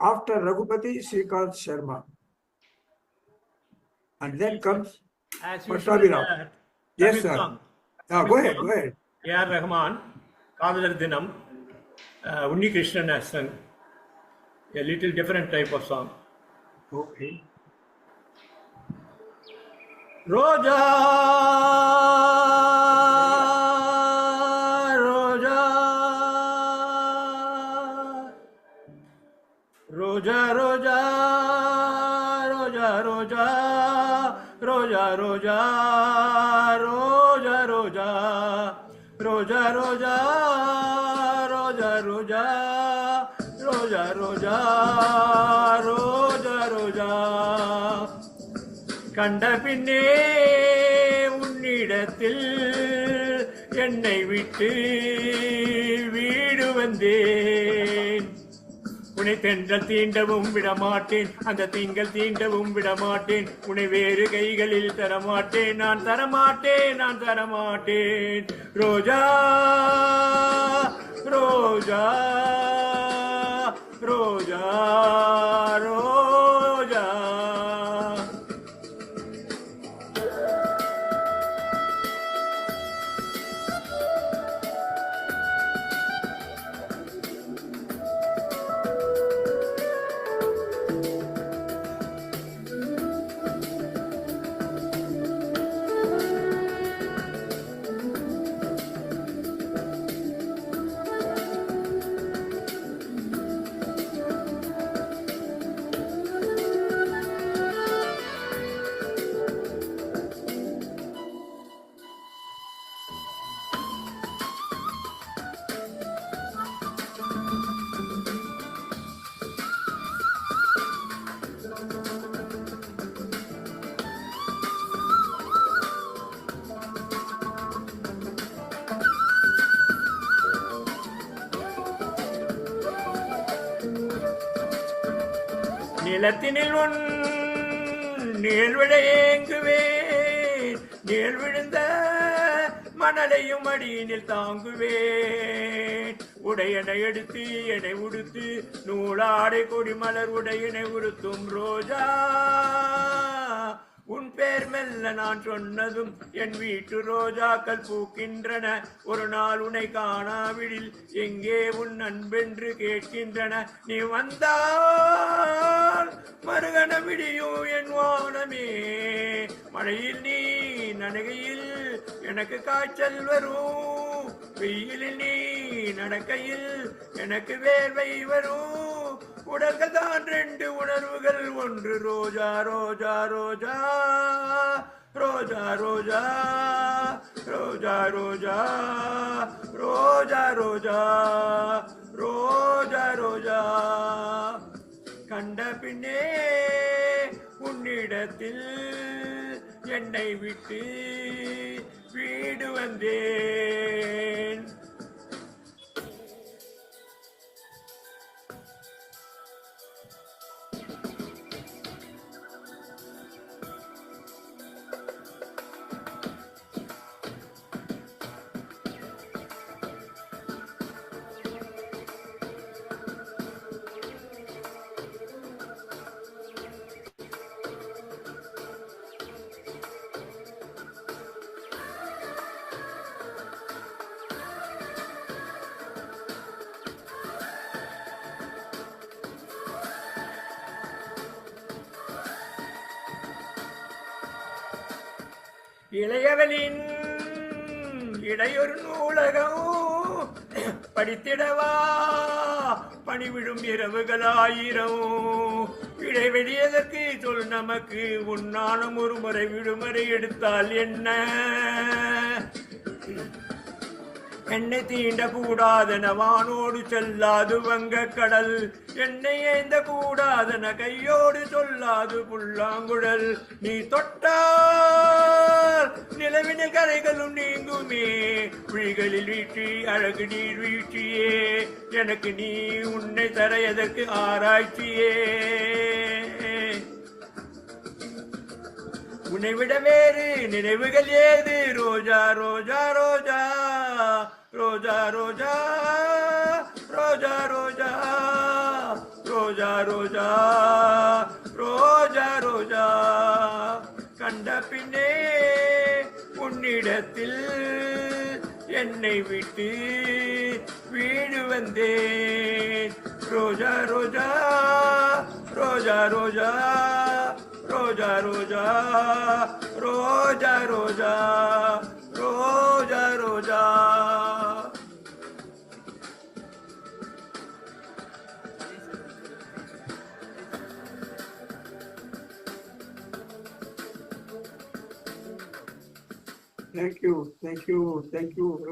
After Raghupati, Srikanth Sharma. And then comes Pattabhi. Yes, sir. Go ahead. A.R. Rahman, Kadalar Dinam, Unni Krishnan has sung a little different type of song. Okay. Roja, Roja, Roja, Roja, Roja, Roja, Roja, Roja, Roja, Roja, Roja, Roja, Roja, Roja, Roja, Roja, Roja. கண்ட பின்னே உன்னிடத்தில் என்னை விட்டு வீடு வந்தேன். உன்னை தென்றல் தீண்டவும் விடமாட்டேன், அந்த திங்கள் தீண்டவும் விடமாட்டேன். உன்னை வேறு கைகளில் தரமாட்டேன், நான் தரமாட்டேன், நான் தரமாட்டேன். ரோஜா ரோஜா ரோஜா ரோஜா. நிலத்தினில் உன் நீழ்விழ ஏங்குவேன், நீள் விழுந்த மணலையும் அடியினில் தாங்குவேன். உடையனை எடுத்து என்னை உடுத்து நூலாடை கொடி மலர் உடையனை உடுத்தும் ரோஜா. உன் பேர் மெல்ல நான் சொன்னதும் என் வீட்டு ரோஜாக்கள் பூக்கின்றன. ஒரு நாள் உன்னை காணாவிடில் எங்கே உன் அன்பென்று கேட்கின்றன. நீ வந்தால் மறுகண விடியும் என் வானமே. மழையில் நீ நனகையில் எனக்கு காய்ச்சல் வரும், வெயிலில் நீ நடக்கையில் எனக்கு வேர்வை வரும். உடல்கள் தான் ரெண்டு உணர்வுகள் ஒன்று. ரோஜா ரோஜா ரோஜா ரோஜா ரோஜா ரோஜா ரோஜா ரோஜா ரோஜா ரோஜா ரோஜா. கண்ட பின்னே உன்னிடத்தில் என்னை விட்டு வீடு வந்தேன். இளையவனின் இடையொரு நூலகம் படித்திடவா பணிவிடும் இரவுகளாயிரம். இடைவெளியதற்கு சொல் நமக்கு, உன்னாலும் ஒரு முறை விடுமுறை எடுத்தால் என்ன? என்னை தீண்ட கூடாதன வானோடு செல்லாது வங்க கடல். என்னை ஏந்த கூடாதன கையோடு சொல்லாது புல்லாங்குழல். நீ தொட்டால் நிலவினில் கரைகளும் நீங்குமே. விழிகளில் வீழ்ச்சி அழகு நீர் வீழ்ச்சியே. எனக்கு நீ உன்னை தர எதற்கு ஆராய்ச்சியே? உன்னை விட வேறு நினைவுகள் ஏது? ரோஜா ரோஜா ரோஜா ரோஜா ரோஜா ரோஜா ரோஜா ரோஜா ரோஜா ரோஜா ரோஜா ரோஜா கண்ட பின்னே உன்னிடத்தில் என்னை விட்டு வீடு வந்தேன் ரோஜா ரோஜா ரோஜா ரோஜா ரோஜா ரோஜா ரோஜா ரோஜா ரோஜா ரோஜா. Thank you.